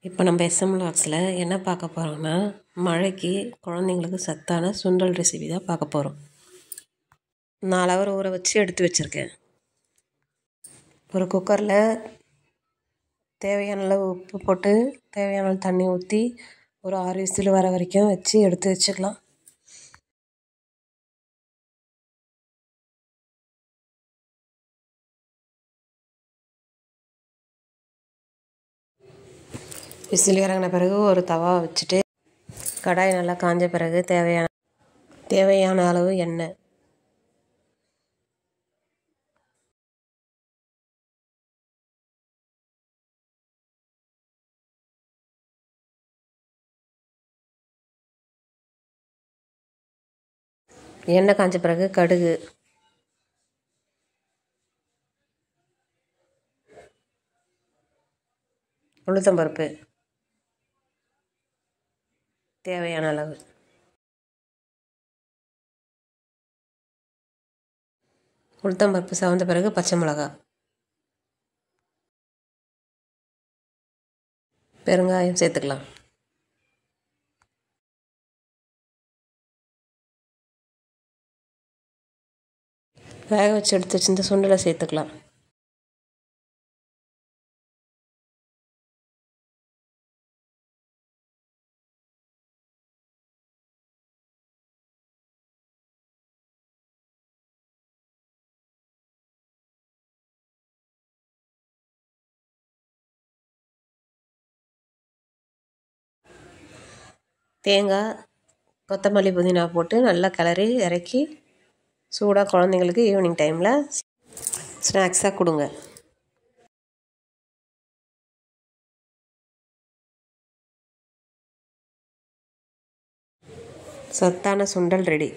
இப்போ நம்ம எஸ்எம் வ்ளாக்ஸில் என்ன பார்க்க போகிறோம்னா, மழைக்கு குழந்தைங்களுக்கு சத்தான சுண்டல் ரெசிபி தான் பார்க்க போகிறோம். 4 ஹவர் ஊற வச்சு எடுத்து வச்சுருக்கேன். ஒரு குக்கரில் தேவையான அளவு உப்பு போட்டு தேவையான அளவு தண்ணி ஊற்றி ஒரு 6 விசில் வர வரைக்கும் வச்சு எடுத்து வச்சுக்கலாம். விசில் இறங்கின பிறகு ஒரு தவா வச்சுட்டு கடாய் நல்லா காஞ்ச பிறகு தேவையான அளவு எண்ணெய், எண்ணெய் காஞ்ச பிறகு கடுகு, உளுத்தம்பருப்பு தேவையான அளவு, உளுத்தம்பருப்பு செவந்த பிறகு பச்சை மிளகாய், பெருங்காயம் சேர்த்துக்கலாம். வேக வச்சு எடுத்து வச்சிருந்த சுண்டலை சேர்த்துக்கலாம். தேங்காய், கொத்தமல்லி, புதினா போட்டு நல்லா கிளறி இறக்கி சூடாக குழந்தைங்களுக்கு ஈவினிங் டைமில் ஸ்நாக்ஸாக கொடுங்க. சத்தான சுண்டல் ரெடி.